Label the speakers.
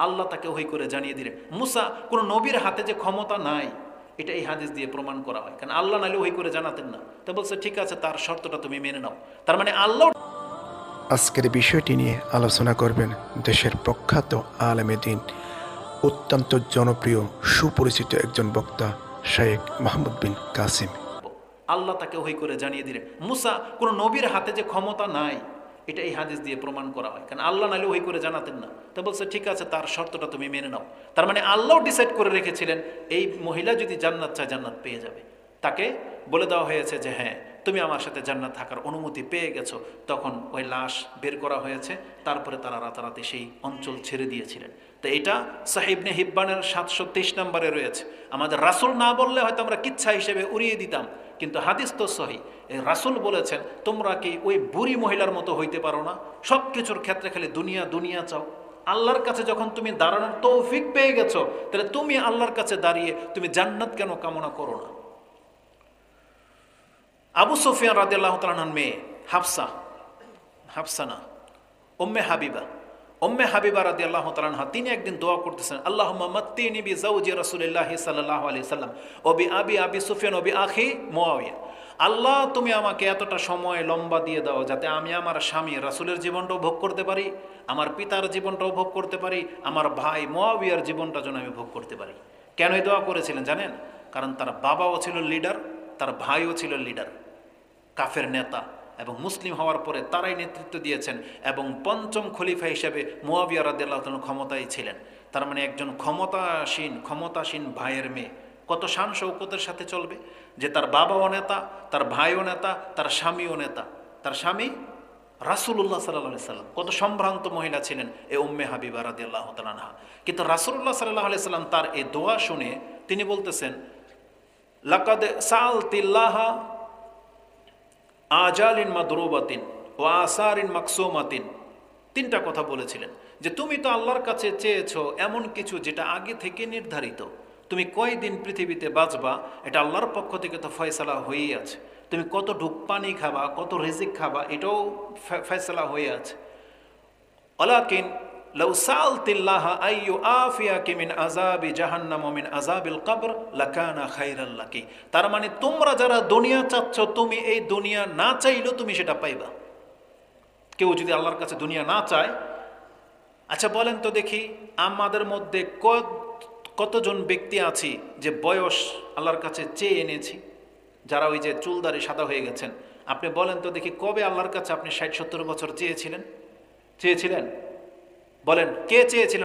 Speaker 1: আল্লাহ তাকে ওহী করে জানিয়ে দিলেন। মুসা কোনো নবীর হাতে যে ক্ষমতা নাই এটা এই হাদিস দিয়ে প্রমাণ করা হয়, কারণ আল্লাহ নাইলে ওহী করে জানাতেন না। তা বলছে ঠিক আছে, তার শর্তটা তুমি মেনে নাও। তার মানে আল্লাহ।
Speaker 2: আজকের বিষয়টি নিয়ে আলোচনা করবেন দেশের প্রখ্যাত আলেমে দ্বীন, অত্যন্ত জনপ্রিয় সুপরিচিত একজন বক্তা শেখ মাহমুদ বিন কাসিম।
Speaker 1: আল্লাহ তাকে ওহী করে জানিয়ে দিলেন। মুসা কোনো নবীর হাতে যে ক্ষমতা নাই এটা এই হাদিস দিয়ে প্রমাণ করা হয়, কারণ আল্লাহ নাইলে ওহী করে জানাতেন না। তা বলছে ঠিক আছে, তার শর্তটা তুমি মেনে নাও। তার মানে আল্লাহ ডিসাইড করে রেখেছিলেন এই মহিলা যদি জান্নাত চায় জান্নাত পেয়ে যাবে। তাকে বলে দেওয়া হয়েছে যে হ্যাঁ, তুমি আমার সাথে জান্নাত থাকার অনুমতি পেয়ে গেছো। তখন ওই লাশ বের করা হয়েছে, তারপরে তারা রাতারাতি সেই অঞ্চল ছেড়ে দিয়েছিলেন। তো এটা সহিহ ইবনে হিব্বানের 723 নম্বরে রয়েছে। আমাদের রাসূল না বললে হয়তো আমরা কিচ্ছা হিসেবে উড়িয়ে দিতাম, কিন্তু হাদিস তো সহিহ। এই রাসূল বলেছেন, তোমরা কি ওই বুড়ি মহিলার মতো হইতে পারো না? সব কিছুর ক্ষেত্রে খালি দুনিয়া দুনিয়া চাও। আল্লাহর কাছে যখন তুমি দাঁড়ানোর তৌফিক পেয়ে গেছো, তাহলে তুমি আল্লাহর কাছে দাঁড়িয়ে তুমি জান্নাত কেন কামনা করো না? আবু সুফিয়ান রাদিয়াল্লাহু তাআলার মেয়ে হাফসা না, উম্মে হাবিবা রাদিয়াল্লাহু তাআলা, তিনি একদিন দোয়া করতেছেন, আল্লাহুম্মা মাত্তিনি বিজাওজি রাসূলিল্লাহি সাল্লাল্লাহু আলাইহি সাল্লাম ও আবি সুফিয়ান ও আখি মুআবিয়া। আল্লাহ, তুমি আমাকে এতটা সময় লম্বা দিয়ে দাও যাতে আমি আমার স্বামী রাসূলের জীবনটাও ভোগ করতে পারি, আমার পিতার জীবনটাও ভোগ করতে পারি, আমার ভাই মুআবিয়ার জীবনটা যেন আমি ভোগ করতে পারি। কেন এই দোয়া করেছিলেন জানেন? কারণ তার বাবাও ছিল লিডার, তার ভাইও ছিল লিডার, কাফের নেতা, এবং মুসলিম হওয়ার পরে তারাই নেতৃত্ব দিয়েছেন, এবং পঞ্চম খলিফা হিসেবে মুআবিয়া রাদিয়াল্লাহু তাআলা ক্ষমতায় ছিলেন। তার মানে একজন ক্ষমতাসীন ভাইয়ের মেয়ে কত শান শৌকতের সাথে চলবে যে তার বাবাও নেতা, তার ভাইও নেতা, তার স্বামীও নেতা। তার স্বামী রাসূলুল্লাহ সাল্লাল্লাহু আলাইহি সাল্লাম, কত সম্ভ্রান্ত মহিলা ছিলেন এই উম্মে হাবিবা রাদিয়াল্লাহু তাআলা আনহা। কিন্তু রাসূলুল্লাহ সাল্লাল্লাহু আলাইহি সাল্লাম তার এই দোয়া শুনে তিনি বলতেছেন, লাকাদ সাআলতিল্লাহা আজালিন মাদরুবাতিন ও আসারিন মাকসুমাতিন। তিনটা কথা বলেছিলেন যে তুমি তো আল্লাহর কাছে চেয়েছো এমন কিছু যেটা আগে থেকে নির্ধারিত। তুমি কয়দিন পৃথিবীতে বাঁচবা এটা আল্লাহর পক্ষ থেকে তো ফয়সালা হয়েই আছে। তুমি কত ঢুক পানি খাবা, কত রিজিক খাবা, এটাও ফয়সালা হয়ে আছে। ওয়ালাকিন লাউ সাআলতিল্লাহা আইয়ু আফিয়াকি মিন আযাবি জাহান্নাম ওয়া মিন আযাবিল কবর লাকানা খায়রাল লাকি। তার মানে তোমরা যারা দুনিয়া চাচ্ছ, তুমি এই দুনিয়া না চাইলেও তুমি সেটা পাইবা। কেউ যদি আল্লাহর কাছে দুনিয়া না চায়, আচ্ছা বলেন তো দেখি, আমাদের মধ্যে কতজন ব্যক্তি আছি যে বয়স আল্লাহর কাছে চেয়ে এনেছি? যারা ওই যে চুলদারি সাদা হয়ে গেছেন, আপনি বলেন তো দেখি কবে আল্লাহর কাছে আপনি 60-70 বছর চেয়েছিলেন? বলেন, কে চেয়েছিলেন?